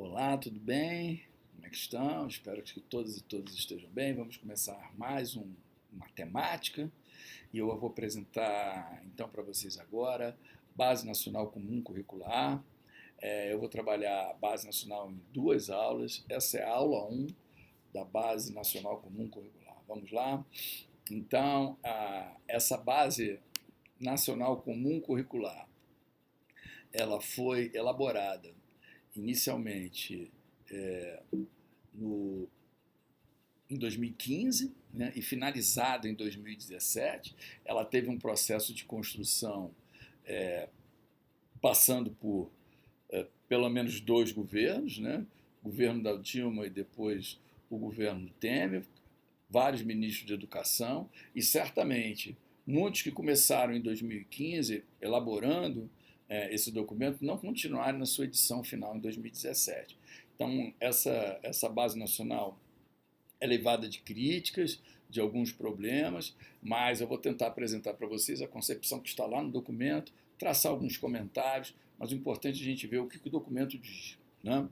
Olá, tudo bem? Como é que estão? Espero que todos e todas estejam bem. Vamos começar mais uma temática e eu vou apresentar então para vocês agora Base Nacional Comum Curricular. Eu vou trabalhar a Base Nacional em duas aulas. Essa é a aula 1 da Base Nacional Comum Curricular. Vamos lá? Então, essa Base Nacional Comum Curricular, ela foi elaborada inicialmente no, em 2015, né, e finalizada em 2017. Ela teve um processo de construção passando por pelo menos dois governos, né, o governo da Dilma e depois o governo Temer, vários ministros de educação, e certamente muitos que começaram em 2015 elaborando esse documento não continuaram na sua edição final em 2017. Então, essa base nacional é levada de críticas, de alguns problemas, mas eu vou tentar apresentar para vocês a concepção que está lá no documento, traçar alguns comentários, mas o importante é a gente ver o que o documento diz, né?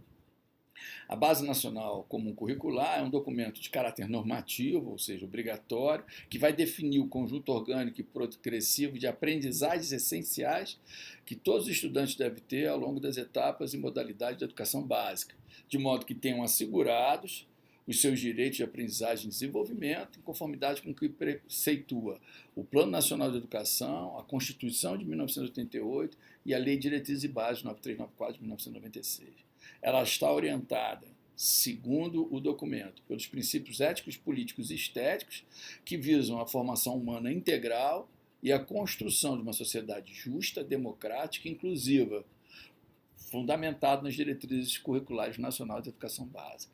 A Base Nacional Comum Curricular é um documento de caráter normativo, ou seja, obrigatório, que vai definir o conjunto orgânico e progressivo de aprendizagens essenciais que todos os estudantes devem ter ao longo das etapas e modalidades da educação básica, de modo que tenham assegurados os seus direitos de aprendizagem e desenvolvimento, em conformidade com o que preceitua o Plano Nacional de Educação, a Constituição de 1988 e a Lei de Diretrizes e Bases 9394 de 1996. Ela está orientada, segundo o documento, pelos princípios éticos, políticos e estéticos que visam a formação humana integral e a construção de uma sociedade justa, democrática e inclusiva, fundamentado nas diretrizes curriculares nacionais de educação básica.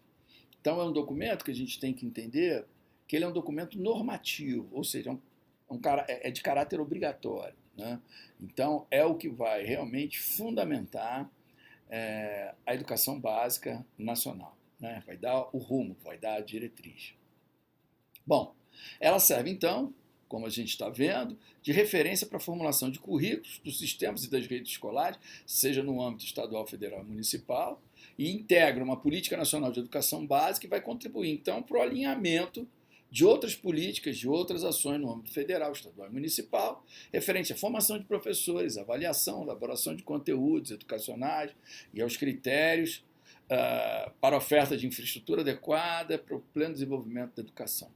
Então, é um documento que a gente tem que entender que ele é um documento normativo, ou seja, é de caráter obrigatório, né? Então, é o que vai realmente fundamentar a educação básica nacional, né? Vai dar o rumo, vai dar a diretriz. Bom, ela serve então, como a gente está vendo, de referência para a formulação de currículos dos sistemas e das redes escolares, seja no âmbito estadual, federal e municipal, e integra uma política nacional de educação básica e vai contribuir então para o alinhamento de outras políticas, de outras ações no âmbito federal, estadual e municipal, referente à formação de professores, avaliação, elaboração de conteúdos educacionais e aos critérios para a oferta de infraestrutura adequada para o pleno desenvolvimento da educação.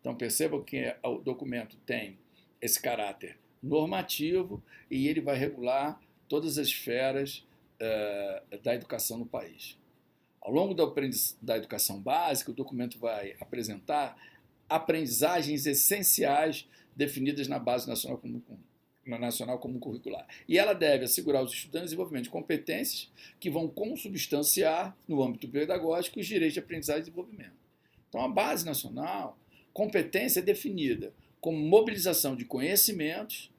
Então percebam que o documento tem esse caráter normativo e ele vai regular todas as esferas da educação no país. Ao longo da educação básica, o documento vai apresentar aprendizagens essenciais definidas na Base Nacional Comum Curricular. E ela deve assegurar aos estudantes o desenvolvimento de competências que vão consubstanciar, no âmbito pedagógico, os direitos de aprendizagem e desenvolvimento. Então, a Base Nacional, competência é definida como mobilização de conhecimentos,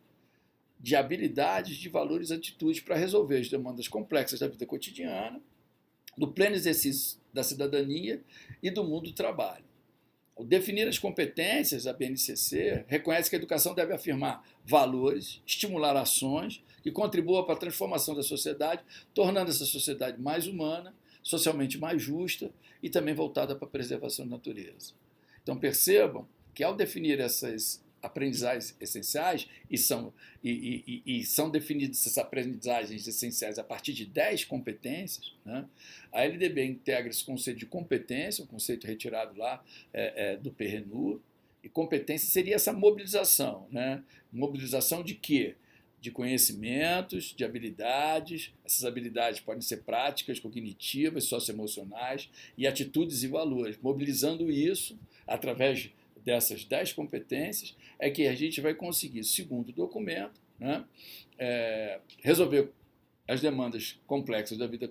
de habilidades, de valores e atitudes para resolver as demandas complexas da vida cotidiana, do pleno exercício da cidadania e do mundo do trabalho. Ao definir as competências, a BNCC reconhece que a educação deve afirmar valores, estimular ações que contribuam para a transformação da sociedade, tornando essa sociedade mais humana, socialmente mais justa e também voltada para a preservação da natureza. Então percebam que ao definir essas aprendizagens essenciais, e são definidas essas aprendizagens essenciais a partir de 10 competências, né? A LDB integra esse conceito de competência, um conceito retirado lá do PRNU, e competência seria essa mobilização, né? Mobilização de quê? De conhecimentos, de habilidades. Essas habilidades podem ser práticas, cognitivas, socioemocionais e atitudes e valores. Mobilizando isso através dessas 10 competências é que a gente vai conseguir, segundo o documento, né, resolver as demandas complexas da vida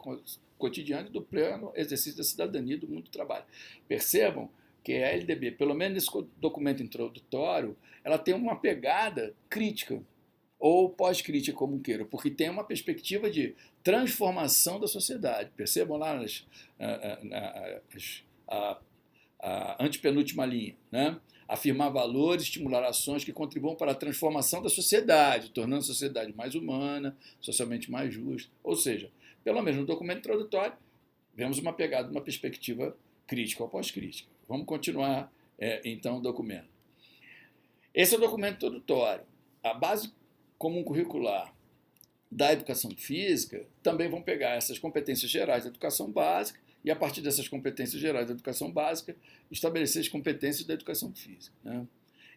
cotidiana e do pleno exercício da cidadania e do mundo do trabalho. Percebam que a LDB, pelo menos nesse documento introdutório, ela tem uma pegada crítica, ou pós-crítica, como queiram, porque tem uma perspectiva de transformação da sociedade. Percebam lá a antepenúltima linha, né? Afirmar valores, estimular ações que contribuam para a transformação da sociedade, tornando a sociedade mais humana, socialmente mais justa. Ou seja, pelo menos no documento introdutório, vemos uma pegada, uma perspectiva crítica ou pós-crítica. Vamos continuar, então, o documento. Esse é o documento introdutório. A base comum curricular da educação física também vão pegar essas competências gerais da educação básica e, a partir dessas competências gerais da educação básica, estabelecer as competências da educação física, né?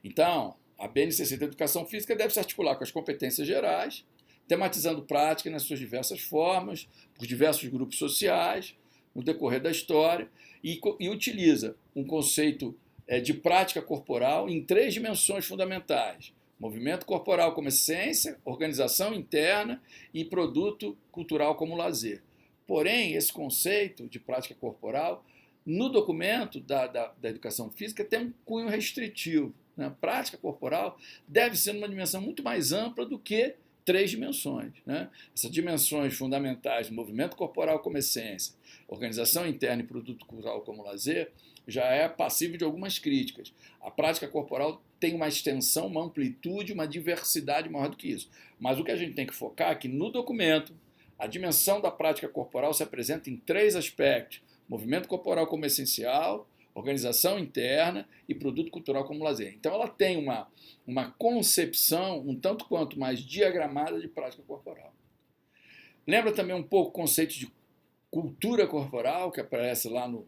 Então, a BNCC da educação física deve se articular com as competências gerais, tematizando prática nas suas diversas formas, por diversos grupos sociais, no decorrer da história, e utiliza um conceito de prática corporal em 3 dimensões fundamentais: movimento corporal como essência, organização interna e produto cultural como lazer. Porém, esse conceito de prática corporal, no documento da educação física, tem um cunho restritivo, né? Prática corporal deve ser uma dimensão muito mais ampla do que 3 dimensões, né? Essas dimensões fundamentais, movimento corporal como essência, organização interna e produto cultural como lazer, já é passível de algumas críticas. A prática corporal tem uma extensão, uma amplitude, uma diversidade maior do que isso. Mas o que a gente tem que focar é que no documento a dimensão da prática corporal se apresenta em 3 aspectos: movimento corporal como essencial, organização interna e produto cultural como lazer. Então ela tem uma concepção um tanto quanto mais diagramada de prática corporal. Lembra também um pouco o conceito de cultura corporal, que aparece lá no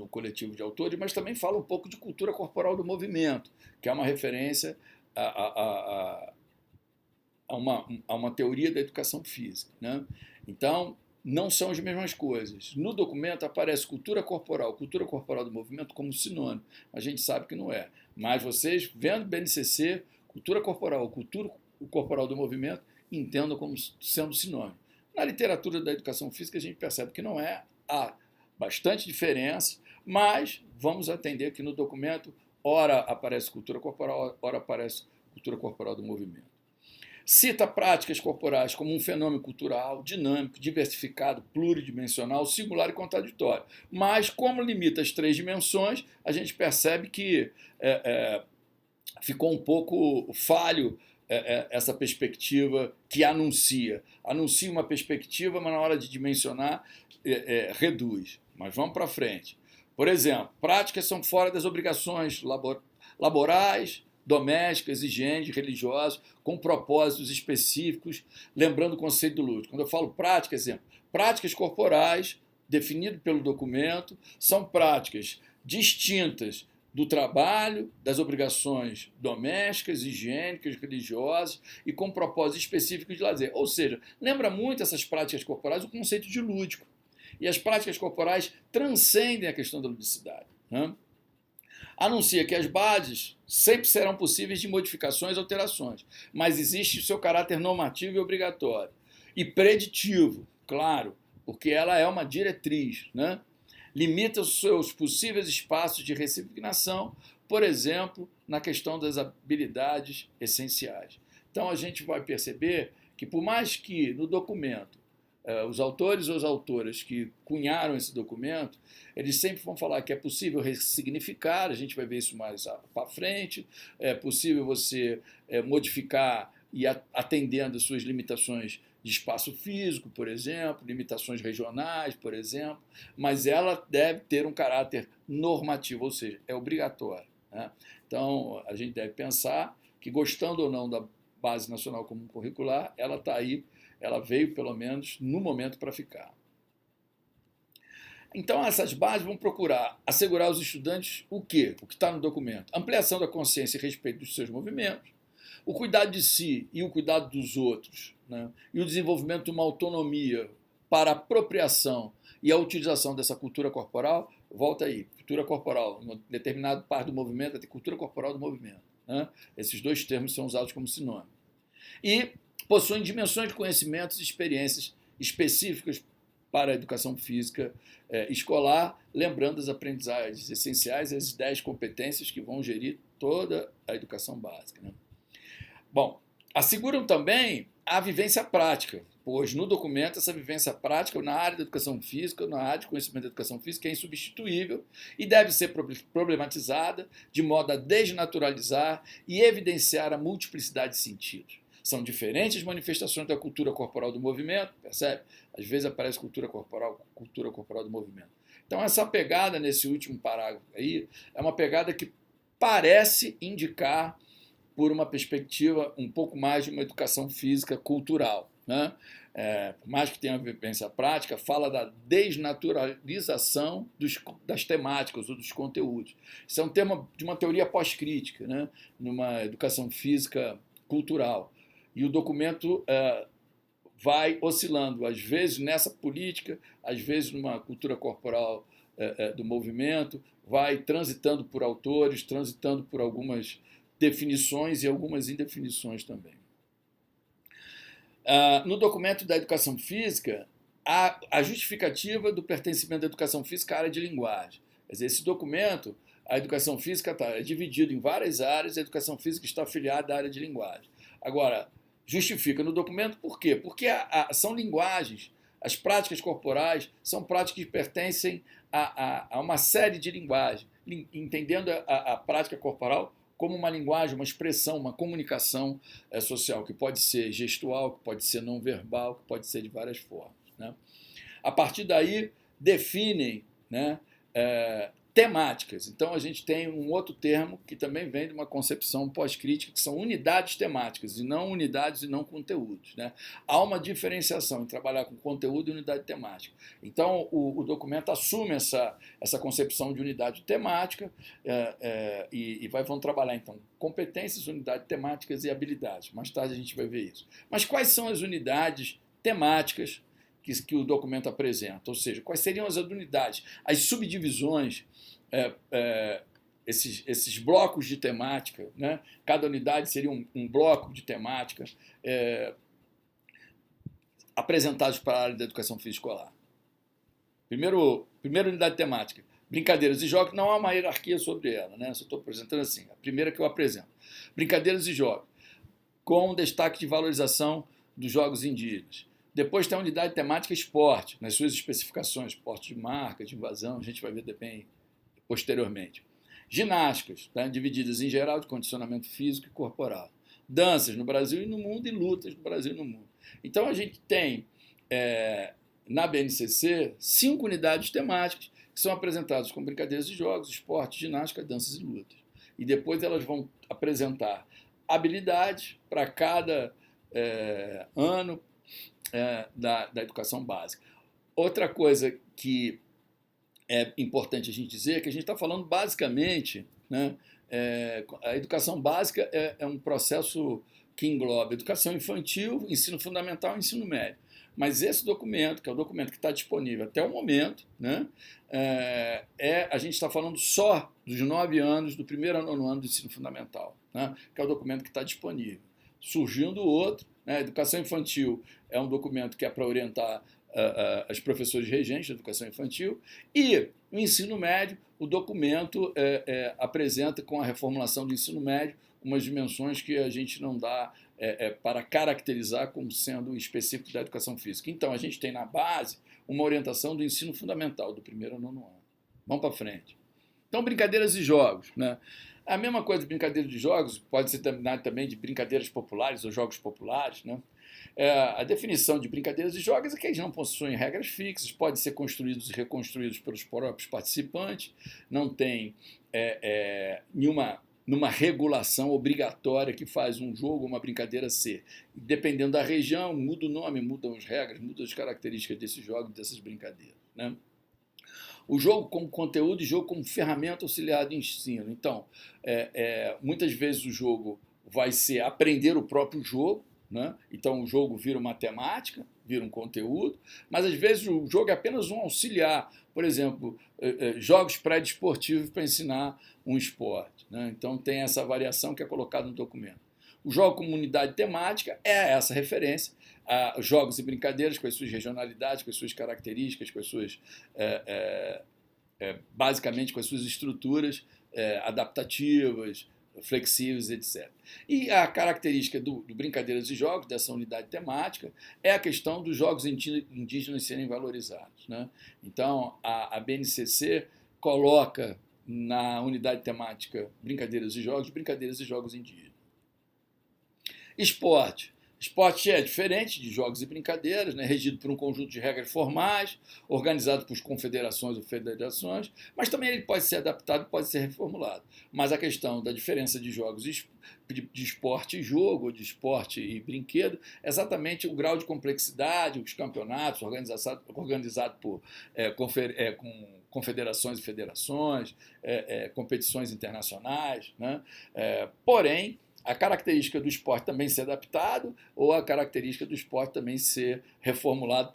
coletivo de autores, mas também fala um pouco de cultura corporal do movimento, que é uma referência a uma teoria da educação física, né? Então, não são as mesmas coisas. No documento aparece cultura corporal do movimento como sinônimo. A gente sabe que não é. Mas vocês, vendo BNCC, cultura corporal do movimento, entendam como sendo sinônimo. Na literatura da educação física, a gente percebe que não é. Há bastante diferença, mas vamos atender que no documento, ora aparece cultura corporal, ora aparece cultura corporal do movimento. Cita práticas corporais como um fenômeno cultural, dinâmico, diversificado, pluridimensional, singular e contraditório. Mas, como limita as 3 dimensões, a gente percebe que ficou um pouco falho essa perspectiva que anuncia uma perspectiva, mas na hora de dimensionar, reduz. Mas vamos para frente. Por exemplo, práticas são fora das obrigações laborais, domésticas, higiênicas, religiosas, com propósitos específicos, lembrando o conceito do lúdico. Quando eu falo prática, exemplo, práticas corporais, definido pelo documento, são práticas distintas do trabalho, das obrigações domésticas, higiênicas, religiosas e com propósitos específicos de lazer. Ou seja, lembra muito essas práticas corporais o conceito de lúdico. E as práticas corporais transcendem a questão da ludicidade, né? Anuncia que as bases sempre serão possíveis de modificações e alterações, mas existe o seu caráter normativo e obrigatório. E preditivo, claro, porque ela é uma diretriz, né? Limita os seus possíveis espaços de ressignação, por exemplo, na questão das habilidades essenciais. Então a gente vai perceber que, por mais que no documento os autores ou as autoras que cunharam esse documento, eles sempre vão falar que é possível ressignificar, a gente vai ver isso mais para frente, é possível você modificar e atendendo às suas limitações de espaço físico, por exemplo, limitações regionais, por exemplo, mas ela deve ter um caráter normativo, ou seja, é obrigatório, né? Então, a gente deve pensar que, gostando ou não da Base Nacional Comum Curricular, ela está aí, ela veio, pelo menos, no momento para ficar. Então, essas bases vão procurar assegurar aos estudantes o quê? O que está no documento. Ampliação da consciência a respeito dos seus movimentos, o cuidado de si e o cuidado dos outros, né? E o desenvolvimento de uma autonomia para a apropriação e a utilização dessa cultura corporal. Volta aí, cultura corporal, em determinado parte do movimento, tem cultura corporal do movimento, né? Esses 2 termos são usados como sinônimo. E possuem dimensões de conhecimentos e experiências específicas para a educação física escolar, lembrando as aprendizagens essenciais e as 10 competências que vão gerir toda a educação básica, né? Bom, asseguram também a vivência prática, pois no documento essa vivência prática na área da educação física, na área de conhecimento da educação física, é insubstituível e deve ser problematizada de modo a desnaturalizar e evidenciar a multiplicidade de sentidos. São diferentes manifestações da cultura corporal do movimento, percebe? Às vezes aparece cultura corporal do movimento. Então, essa pegada nesse último parágrafo aí é uma pegada que parece indicar por uma perspectiva um pouco mais de uma educação física cultural, né? Por mais que tenha vivência prática, fala da desnaturalização das temáticas ou dos conteúdos. Isso é um tema de uma teoria pós-crítica, né? Numa educação física cultural. E o documento vai oscilando, às vezes nessa política, às vezes numa cultura corporal do movimento, vai transitando por autores, transitando por algumas definições e algumas indefinições também. No documento da educação física, há a justificativa do pertencimento da educação física à área de linguagem. Quer dizer, esse documento, a educação física é dividido em várias áreas, a educação física está afiliada à área de linguagem. Agora, justifica no documento por quê? Porque são linguagens, as práticas corporais são práticas que pertencem a uma série de linguagens, entendendo a prática corporal como uma linguagem, uma expressão, uma comunicação social, que pode ser gestual, que pode ser não verbal, que pode ser de várias formas, né? A partir daí, definem, né, temáticas. Então, a gente tem um outro termo que também vem de uma concepção pós-crítica, que são unidades temáticas, e não unidades e não conteúdos, né? Há uma diferenciação em trabalhar com conteúdo e unidade temática. Então, o documento assume essa concepção de unidade temática e vão trabalhar, então, competências, unidades temáticas e habilidades. Mais tarde a gente vai ver isso. Mas quais são as unidades temáticas que o documento apresenta? Ou seja, quais seriam as unidades, as subdivisões, esses blocos de temática, né? Cada unidade seria um bloco de temática apresentados para a área da educação física escolar. Primeira unidade temática, brincadeiras e jogos. Não há uma hierarquia sobre ela, né? Só estou apresentando assim, a primeira que eu apresento. Brincadeiras e jogos, com destaque de valorização dos jogos indígenas. Depois tem a unidade temática esporte, nas suas especificações, esporte de marca, de invasão, a gente vai ver bem posteriormente. Ginásticas, tá? Divididas em geral de condicionamento físico e corporal. Danças no Brasil e no mundo e lutas no Brasil e no mundo. Então a gente tem, na BNCC, 5 unidades temáticas que são apresentadas com brincadeiras e jogos, esporte, ginástica, danças e lutas. E depois elas vão apresentar habilidades para cada ano da educação básica. Outra coisa que é importante a gente dizer que a gente está falando basicamente, né, a educação básica é um processo que engloba educação infantil, ensino fundamental e ensino médio. Mas esse documento, que é o documento que está disponível até o momento, né, a gente está falando só dos 9 anos, do primeiro ao 9º ano do ensino fundamental, né, que é o documento que está disponível. Surgindo outro, né, educação infantil é um documento que é para orientar as professores regentes da educação infantil, e o ensino médio, o documento apresenta, com a reformulação do ensino médio, umas dimensões que a gente não dá para caracterizar como sendo específico da educação física. Então, a gente tem na base uma orientação do ensino fundamental, do 1º ao 9º ano. Vamos para frente. Então, brincadeiras e jogos, né? A mesma coisa de brincadeiras de jogos pode ser denominada também de brincadeiras populares ou jogos populares, né? A definição de brincadeiras e jogos é que eles não possuem regras fixas, podem ser construídos e reconstruídos pelos próprios participantes, não tem nenhuma regulação obrigatória que faz um jogo ou uma brincadeira ser. Dependendo da região, muda o nome, mudam as regras, mudam as características desses jogos, dessas brincadeiras, né? O jogo como conteúdo e jogo como ferramenta auxiliar de ensino. Então, muitas vezes o jogo vai ser aprender o próprio jogo, né? Então o jogo vira uma temática, vira um conteúdo, mas às vezes o jogo é apenas um auxiliar. Por exemplo, jogos pré-desportivos para ensinar um esporte, né? Então tem essa variação que é colocada no documento. O jogo como unidade temática é essa referência a jogos e brincadeiras com as suas regionalidades, com as suas características, com as suas, basicamente com as suas estruturas adaptativas, flexíveis, etc. E a característica do Brincadeiras e Jogos, dessa unidade temática, é a questão dos jogos indígenas serem valorizados, né? Então, a BNCC coloca na unidade temática Brincadeiras e Jogos indígenas. Esporte. Esporte é diferente de jogos e brincadeiras, né? Regido por um conjunto de regras formais, organizado por confederações ou federações, mas também ele pode ser adaptado, pode ser reformulado. Mas a questão da diferença de jogos de esporte e jogo, de esporte e brinquedo, é exatamente o grau de complexidade, os campeonatos organizados por com confederações e federações, competições internacionais, né? Porém, a característica do esporte também ser adaptado ou a característica do esporte também ser reformulado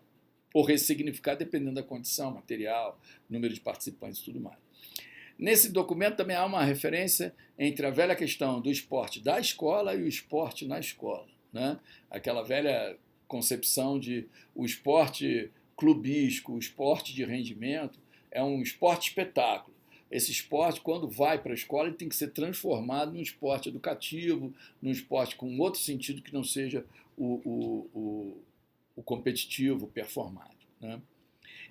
ou ressignificado, dependendo da condição material, número de participantes e tudo mais. Nesse documento também há uma referência entre a velha questão do esporte da escola e o esporte na escola, né? Aquela velha concepção de o esporte clubístico, o esporte de rendimento, é um esporte espetáculo. Esse esporte, quando vai para a escola, ele tem que ser transformado num esporte educativo, num esporte com outro sentido que não seja o competitivo, performático, né?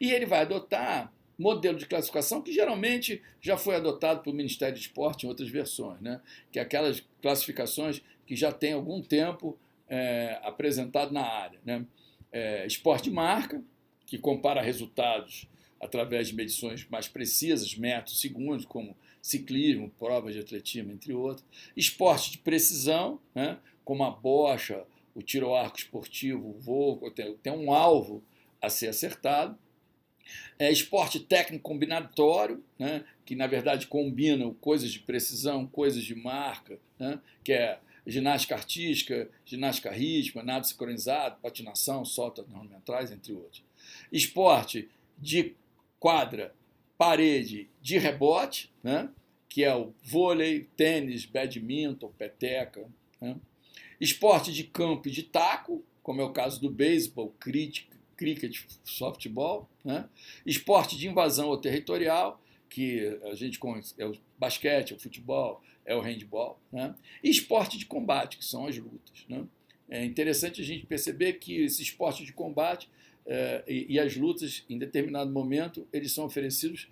E ele vai adotar modelo de classificação que geralmente já foi adotado pelo Ministério do Esporte em outras versões, né? Que é aquelas classificações que já tem algum tempo apresentado na área, né? Esporte de marca, que compara resultados através de medições mais precisas, metros, segundos, como ciclismo, provas de atletismo, entre outros. Esporte de precisão, né, como a bocha, o tiro ao arco esportivo, o voo, tem um alvo a ser acertado. Esporte técnico combinatório, né, que na verdade combinam coisas de precisão, coisas de marca, né, que é ginástica artística, ginástica rítmica, nado sincronizado, patinação, saltos ornamentais, entre outros. Esporte de quadra, parede, de rebote, né? Que é o vôlei, tênis, badminton, peteca, né? Esporte de campo e de taco, como é o caso do beisebol, cricket, softball, né? Esporte de invasão ou territorial, que a gente conhece, é o basquete, é o futebol, é o handball, né? E esporte de combate, que são as lutas, né? É interessante a gente perceber que esse esporte de combate e as lutas, em determinado momento, eles são oferecidos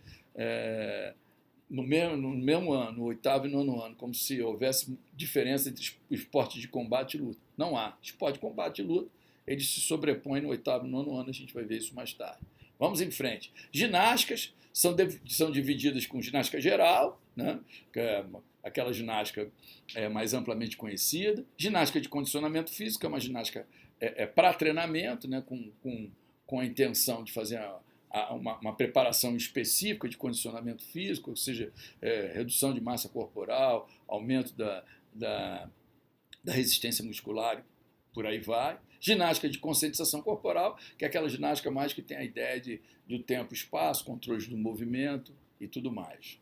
no mesmo ano, no oitavo e nono ano, como se houvesse diferença entre esporte de combate e luta. Não há. Esporte de combate e luta, eles se sobrepõem no oitavo e nono ano, a gente vai ver isso mais tarde. Vamos em frente. Ginásticas são divididas com ginástica geral, né? Que é aquela ginástica mais amplamente conhecida. Ginástica de condicionamento físico, é uma ginástica para treinamento, né? Com a intenção de fazer uma preparação específica de condicionamento físico, ou seja, redução de massa corporal, aumento da resistência muscular, por aí vai. Ginástica de conscientização corporal, que é aquela ginástica mais que tem a ideia do tempo e espaço, controle do movimento e tudo mais.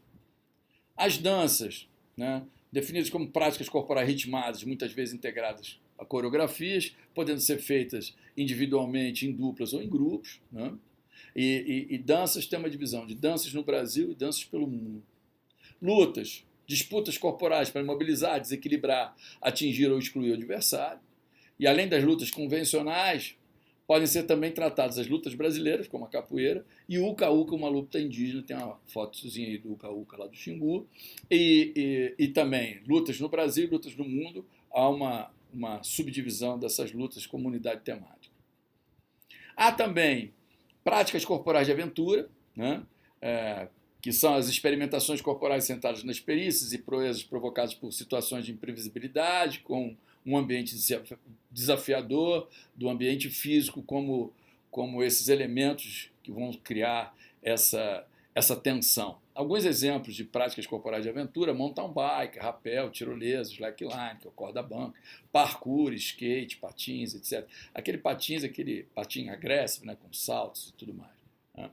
As danças, né, definidas como práticas corporais ritmadas, muitas vezes integradas a coreografias, podendo ser feitas individualmente, em duplas ou em grupos, né? E danças tem uma divisão de danças no Brasil e danças pelo mundo. Lutas, disputas corporais para imobilizar, desequilibrar, atingir ou excluir o adversário. E além das lutas convencionais, podem ser também tratadas as lutas brasileiras, como a capoeira, e o uca-uca, uma luta indígena, tem uma fotozinha aí do uca-uca lá do Xingu, e também lutas no Brasil, lutas no mundo, há uma subdivisão dessas lutas como unidade temática. Há também práticas corporais de aventura, né? Que são as experimentações corporais centradas nas perícias e proezas provocadas por situações de imprevisibilidade, com um ambiente desafiador, do ambiente físico como esses elementos que vão criar essa tensão. Alguns exemplos de práticas corporais de aventura: mountain bike, rapel, tirolesa, slackline, que é o corda bamba, parkour, skate, patins, etc. Aquele patinho agressivo, né, com saltos e tudo mais, né?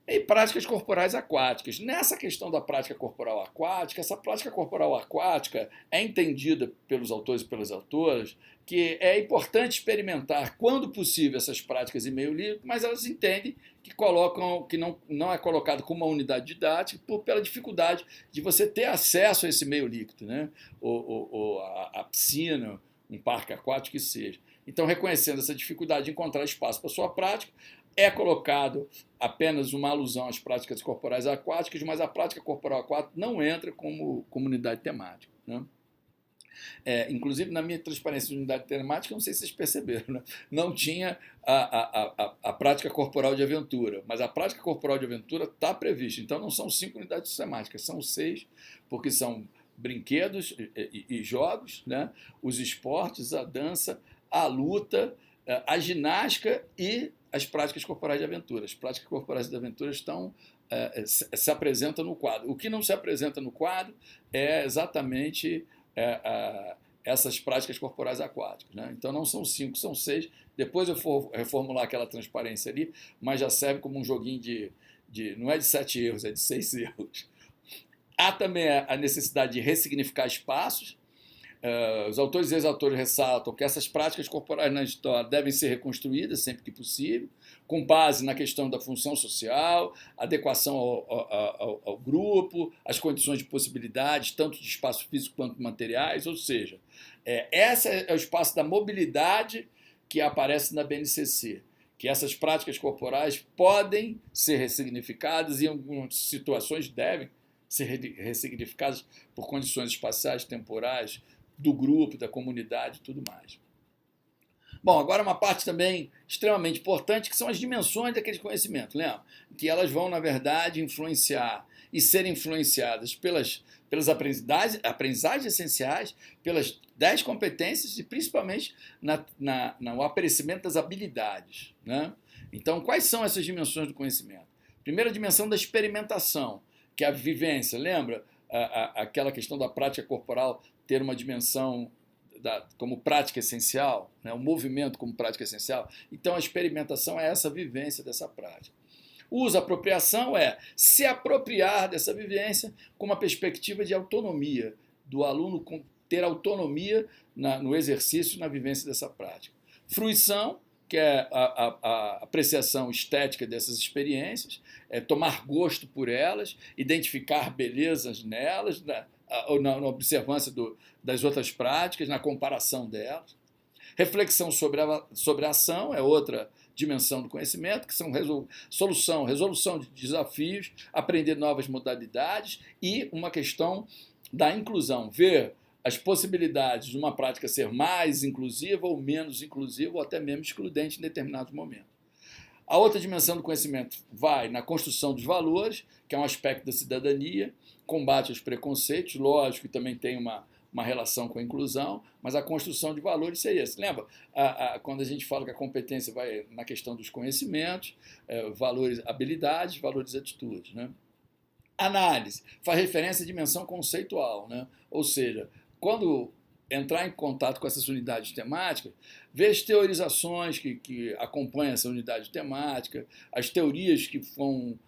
E práticas corporais aquáticas. Nessa questão da prática corporal aquática, essa prática corporal aquática é entendida pelos autores e pelas autoras que é importante experimentar, quando possível, essas práticas em meio líquido, mas elas entendem que não é colocado como uma unidade didática pela dificuldade de você ter acesso a esse meio líquido, né? Ou a piscina, um parque aquático que seja. Então, reconhecendo essa dificuldade de encontrar espaço para a sua prática, é colocado apenas uma alusão às práticas corporais aquáticas, mas a prática corporal aquática não entra como comunidade temática, né? Inclusive, na minha transparência de unidade temática, não sei se vocês perceberam, né? Não tinha a prática corporal de aventura, mas a prática corporal de aventura está prevista. Então, não são 5 unidades temáticas, são 6, porque são brinquedos e jogos, né? Os esportes, a dança, a luta, a ginástica e as práticas corporais de aventura. As práticas corporais de aventura se apresentam no quadro. O que não se apresenta no quadro é exatamente essas práticas corporais aquáticas, né? Então não são 5, são 6. Depois eu vou reformular aquela transparência ali, mas já serve como um joguinho não é de 7 erros, é de 6 erros. Há também a necessidade de ressignificar espaços. Os autores e ex-autores ressaltam que essas práticas corporais na história devem ser reconstruídas sempre que possível, com base na questão da função social, adequação ao grupo, as condições de possibilidades, tanto de espaço físico quanto materiais, ou seja, esse é o espaço da mobilidade que aparece na BNCC, que essas práticas corporais podem ser ressignificadas e em algumas situações devem ser ressignificadas por condições espaciais, temporais, do grupo, da comunidade e tudo mais. Bom, agora uma parte também extremamente importante, que são as dimensões daquele conhecimento, lembra? Que elas vão, na verdade, influenciar e ser influenciadas pelas aprendizagens essenciais, pelas 10 competências e principalmente no aparecimento das habilidades, né? Então, quais são essas dimensões do conhecimento? Primeira dimensão da experimentação, que é a vivência, lembra? Aquela questão da prática corporal ter uma dimensão como prática essencial, né? O movimento como prática essencial. Então, a experimentação é essa vivência dessa prática. O uso, apropriação é se apropriar dessa vivência com uma perspectiva de autonomia, do aluno ter autonomia no exercício, na vivência dessa prática. Fruição, que é a apreciação estética dessas experiências, é tomar gosto por elas, identificar belezas nelas, na observância das outras práticas, na comparação delas. Reflexão sobre a ação é outra dimensão do conhecimento, que são resolução de desafios, aprender novas modalidades e uma questão da inclusão, ver as possibilidades de uma prática ser mais inclusiva ou menos inclusiva ou até mesmo excludente em determinados momentos. A outra dimensão do conhecimento vai na construção dos valores, que é um aspecto da cidadania, combate aos preconceitos, lógico que também tem uma relação com a inclusão, mas a construção de valores seria esse. Lembra, quando a gente fala que a competência vai na questão dos conhecimentos, valores, habilidades, valores e atitudes, né? Análise faz referência à dimensão conceitual, né? Ou seja, quando entrar em contato com essas unidades temáticas, ver as teorizações que acompanham essa unidade temática, as teorias que vão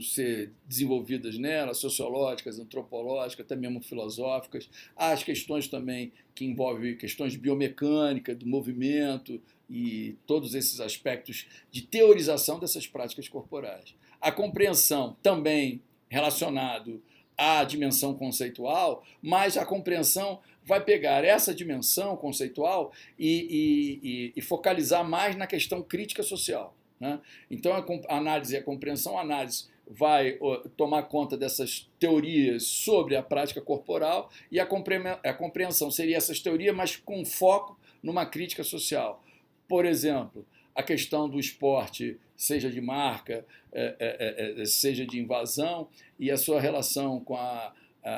ser desenvolvidas nela, sociológicas, antropológicas, até mesmo filosóficas, as questões também que envolvem questões biomecânicas, do movimento e todos esses aspectos de teorização dessas práticas corporais. A compreensão também relacionado à dimensão conceitual, mas a compreensão vai pegar essa dimensão conceitual e focalizar mais na questão crítica social, né? Então, a análise e a compreensão, a análise vai tomar conta dessas teorias sobre a prática corporal e a compreensão seria essas teorias, mas com foco numa crítica social. Por exemplo, a questão do esporte, seja de marca, seja de invasão, e a sua relação com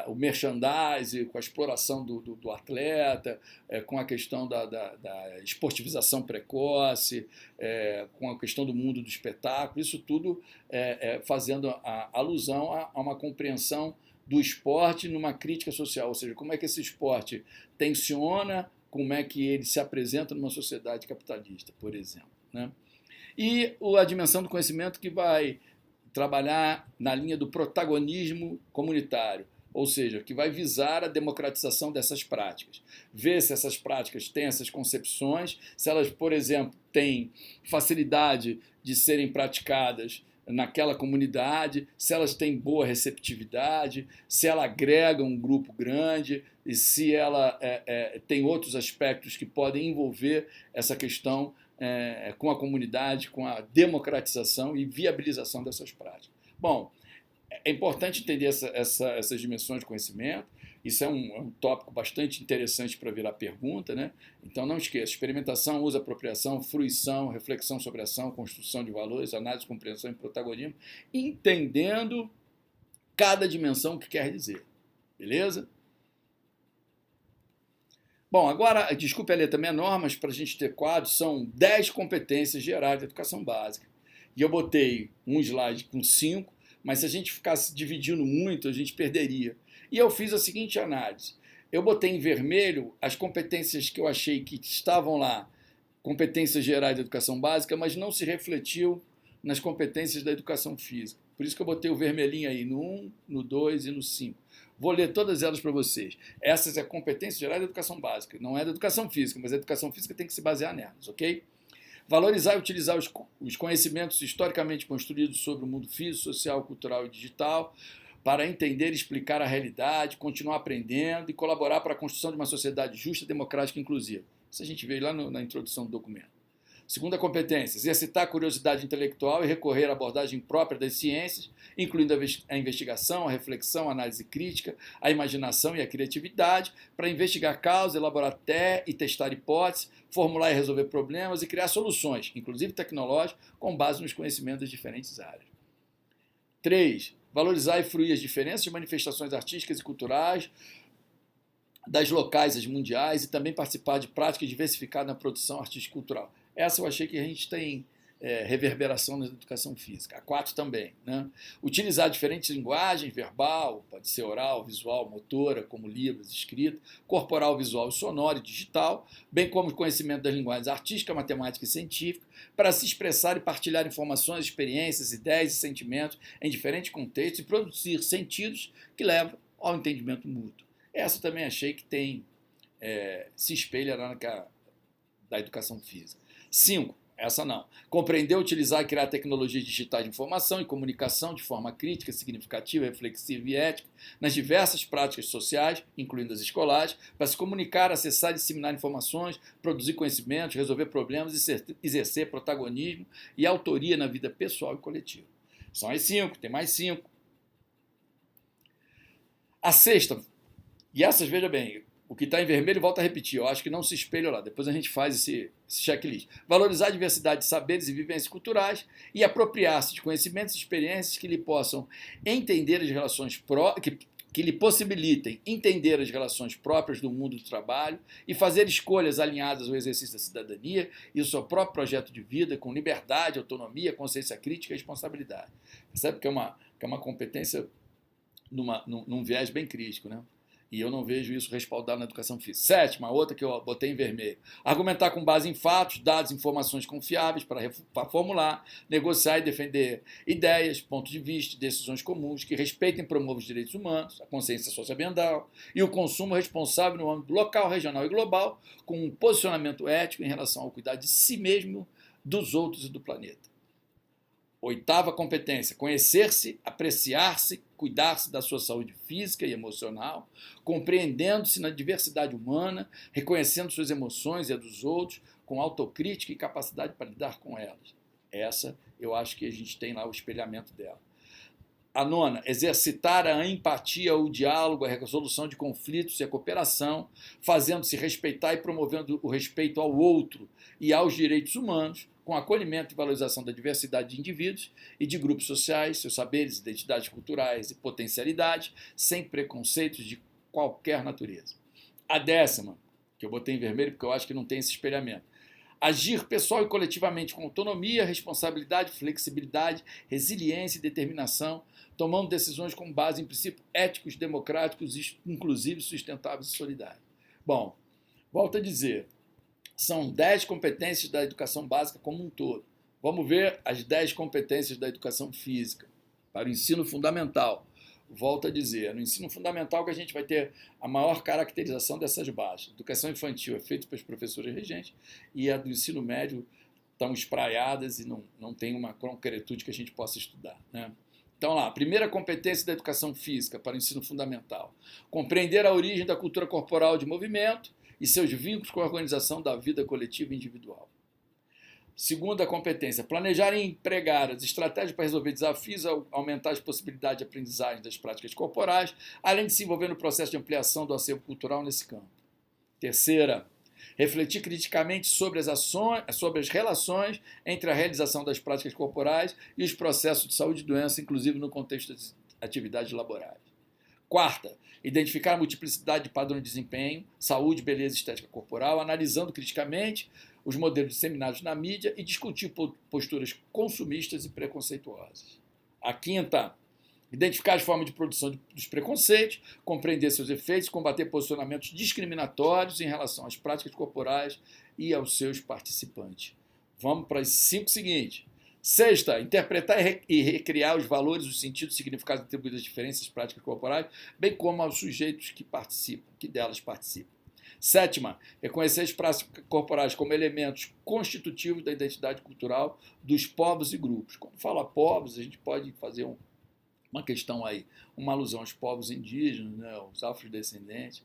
o merchandising, com a exploração do atleta, com a questão da esportivização precoce, com a questão do mundo do espetáculo, isso tudo fazendo alusão a uma compreensão do esporte numa crítica social, ou seja, como é que esse esporte tensiona, como é que ele se apresenta numa sociedade capitalista, por exemplo, né? E a dimensão do conhecimento que vai trabalhar na linha do protagonismo comunitário, ou seja, que vai visar a democratização dessas práticas. Ver se essas práticas têm essas concepções, se elas, por exemplo, têm facilidade de serem praticadas naquela comunidade, se elas têm boa receptividade, se ela agrega um grupo grande e se ela tem outros aspectos que podem envolver essa questão com a comunidade, com a democratização e viabilização dessas práticas. Bom, é importante entender essas dimensões de conhecimento, Isso é um tópico bastante interessante para virar pergunta, né? Então não esqueça, experimentação, uso, apropriação, fruição, reflexão sobre ação, construção de valores, análise, compreensão e protagonismo, entendendo cada dimensão que quer dizer, beleza? Bom, agora, desculpe a letra menor, mas para a gente ter quadros, são 10 competências gerais da educação básica. E eu botei um slide com 5, mas se a gente ficasse dividindo muito, a gente perderia. E eu fiz a seguinte análise. Eu botei em vermelho as competências que eu achei que estavam lá, competências gerais da educação básica, mas não se refletiu nas competências da educação física. Por isso que eu botei o vermelhinho aí no 1, no 2 e no 5. Vou ler todas elas para vocês. Essas é a competência geral da educação básica. Não é da educação física, mas a educação física tem que se basear nelas, ok? Valorizar e utilizar os conhecimentos historicamente construídos sobre o mundo físico, social, cultural e digital para entender e explicar a realidade, continuar aprendendo e colaborar para a construção de uma sociedade justa, democrática e inclusiva. Isso a gente veio lá na introdução do documento. Segunda competência, exercitar a curiosidade intelectual e recorrer à abordagem própria das ciências, incluindo a investigação, a reflexão, a análise crítica, a imaginação e a criatividade, para investigar causas, elaborar e testar hipóteses, formular e resolver problemas e criar soluções, inclusive tecnológicas, com base nos conhecimentos das diferentes áreas. 3. Valorizar e fruir as diferenças de manifestações artísticas e culturais, das locais às mundiais, e também participar de práticas diversificadas na produção artística e cultural. Essa eu achei que a gente tem reverberação na educação física. A 4 também. Né? Utilizar diferentes linguagens, verbal, pode ser oral, visual, motora, como Libras, escrita, corporal, visual, sonora e digital, bem como o conhecimento das linguagens artística, matemática e científica, para se expressar e partilhar informações, experiências, ideias e sentimentos em diferentes contextos e produzir sentidos que levam ao entendimento mútuo. Essa também achei que tem se espelha lá da educação física. 5. Essa não. Compreender, utilizar e criar tecnologias digitais de informação e comunicação de forma crítica, significativa, reflexiva e ética nas diversas práticas sociais, incluindo as escolares, para se comunicar, acessar e disseminar informações, produzir conhecimentos, resolver problemas e exercer protagonismo e autoria na vida pessoal e coletiva. São as 5, tem mais 5. A 6ª, e essas, veja bem, o que está em vermelho volta a repetir, eu acho que não se espelha lá, depois a gente faz esse checklist. Valorizar a diversidade de saberes e vivências culturais e apropriar-se de conhecimentos e experiências que lhe possam entender as relações que lhe possibilitem entender as relações próprias do mundo do trabalho e fazer escolhas alinhadas ao exercício da cidadania e o seu próprio projeto de vida com liberdade, autonomia, consciência crítica e responsabilidade. Percebe que é uma competência num viés bem crítico, né? E eu não vejo isso respaldado na educação física. 7ª, outra que eu botei em vermelho. Argumentar com base em fatos, dados, informações confiáveis para formular, negociar e defender ideias, pontos de vista, decisões comuns que respeitem e promovam os direitos humanos, a consciência socioambiental e o consumo responsável no âmbito local, regional e global, com um posicionamento ético em relação ao cuidado de si mesmo, dos outros e do planeta. 8ª competência, conhecer-se, apreciar-se, cuidar-se da sua saúde física e emocional, compreendendo-se na diversidade humana, reconhecendo suas emoções e a dos outros, com autocrítica e capacidade para lidar com elas. Essa, eu acho que a gente tem lá o espelhamento dela. A 9ª, exercitar a empatia, o diálogo, a resolução de conflitos e a cooperação, fazendo-se respeitar e promovendo o respeito ao outro e aos direitos humanos, com acolhimento e valorização da diversidade de indivíduos e de grupos sociais, seus saberes, identidades culturais e potencialidades, sem preconceitos de qualquer natureza. A 10ª, que eu botei em vermelho porque eu acho que não tem esse espelhamento. Agir pessoal e coletivamente com autonomia, responsabilidade, flexibilidade, resiliência e determinação, tomando decisões com base em princípios éticos, democráticos, inclusivos, sustentáveis e solidários. Bom, volto a dizer, são 10 competências da educação básica como um todo. Vamos ver as 10 competências da educação física para o ensino fundamental. Volto a dizer, no ensino fundamental que a gente vai ter a maior caracterização dessas bases. A educação infantil é feita pelos professores regentes e a do ensino médio estão espraiadas e não tem uma concretude que a gente possa estudar, né? Então, lá, a primeira competência da educação física para o ensino fundamental. Compreender a origem da cultura corporal de movimento e seus vínculos com a organização da vida coletiva e individual. Segunda competência, planejar e empregar as estratégias para resolver desafios, aumentar as possibilidades de aprendizagem das práticas corporais, além de se envolver no processo de ampliação do acervo cultural nesse campo. Terceira, refletir criticamente sobre as relações entre a realização das práticas corporais e os processos de saúde e doença, inclusive no contexto das atividades laborais. Quarta, identificar a multiplicidade de padrões de desempenho, saúde, beleza e estética corporal, analisando criticamente os modelos disseminados na mídia e discutir posturas consumistas e preconceituosas. A quinta, identificar as formas de produção dos preconceitos, compreender seus efeitos, combater posicionamentos discriminatórios em relação às práticas corporais e aos seus participantes. Vamos para as 5 seguintes. Sexta, interpretar e recriar os valores, os sentidos e significados atribuídos às diferenças práticas corporais, bem como aos sujeitos que delas participam. Sétima, reconhecer as práticas corporais como elementos constitutivos da identidade cultural dos povos e grupos. Quando fala povos, a gente pode fazer uma questão aí, uma alusão aos povos indígenas, né, os afrodescendentes.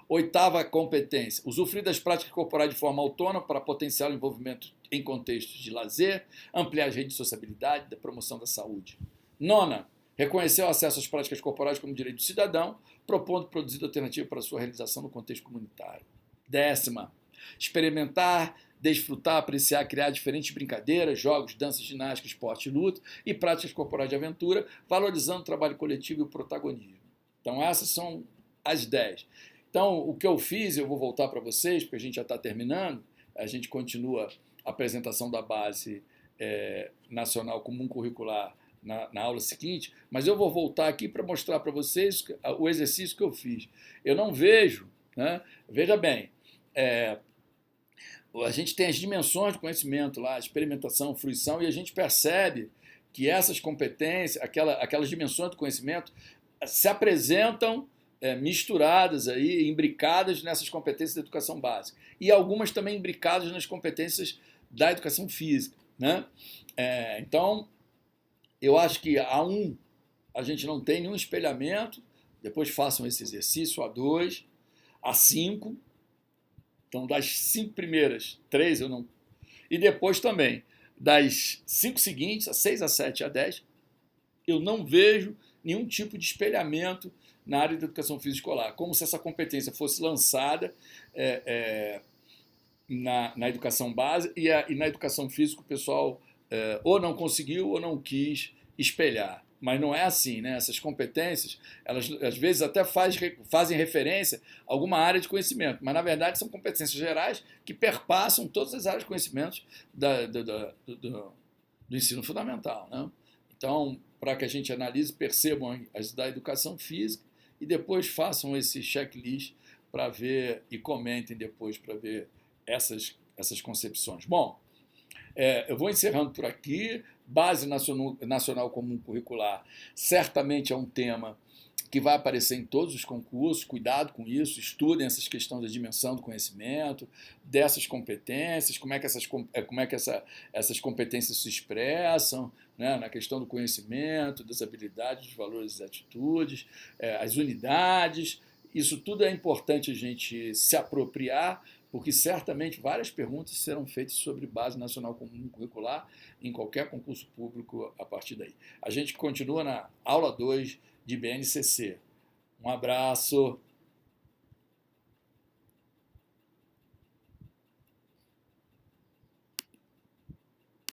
Oitava competência, usufruir das práticas corporais de forma autônoma para potenciar o envolvimento em contextos de lazer, ampliar as redes de sociabilidade, da promoção da saúde. Nona, reconhecer o acesso às práticas corporais como direito do cidadão, propondo produzir alternativa para sua realização no contexto comunitário. Décima, experimentar, desfrutar, apreciar, criar diferentes brincadeiras, jogos, danças, ginástica, esporte e luta e práticas corporais de aventura, valorizando o trabalho coletivo e o protagonismo. Então essas são as 10. Então o que eu fiz, eu vou voltar para vocês, porque a gente já está terminando, a gente continua a apresentação da base nacional comum curricular na aula seguinte, mas eu vou voltar aqui para mostrar para vocês o exercício que eu fiz. Eu não vejo, né? Veja bem, a gente tem as dimensões de conhecimento lá, experimentação, fruição, e a gente percebe que essas competências, aquelas dimensões do conhecimento, se apresentam misturadas aí, imbricadas nessas competências da educação básica. E algumas também imbricadas nas competências da educação física, né? Então, eu acho que a gente não tem nenhum espelhamento, depois façam esse exercício, A2, A5, então das 5 primeiras, 3 eu não... E depois também, das 5 seguintes, A6, A7 e A10, eu não vejo nenhum tipo de espelhamento na área da educação física escolar, como se essa competência fosse lançada na educação básica e na educação física o pessoal ou não conseguiu ou não quis espelhar. Mas não é assim, né? Essas competências, elas às vezes até fazem referência a alguma área de conhecimento, mas na verdade são competências gerais que perpassam todas as áreas de conhecimento do ensino fundamental, né? Então, para que a gente analise, percebam as da educação física e depois façam esse checklist para ver e comentem depois para ver essas concepções. Bom, eu vou encerrando por aqui. Base Nacional Comum Curricular certamente é um tema que vai aparecer em todos os concursos, cuidado com isso, estudem essas questões da dimensão do conhecimento, dessas competências, como é que essas competências se expressam, né, na questão do conhecimento, das habilidades, dos valores e das atitudes, as unidades. Isso tudo é importante a gente se apropriar, porque certamente várias perguntas serão feitas sobre Base Nacional Comum Curricular em qualquer concurso público a partir daí. A gente continua na aula 2 de BNCC. Um abraço.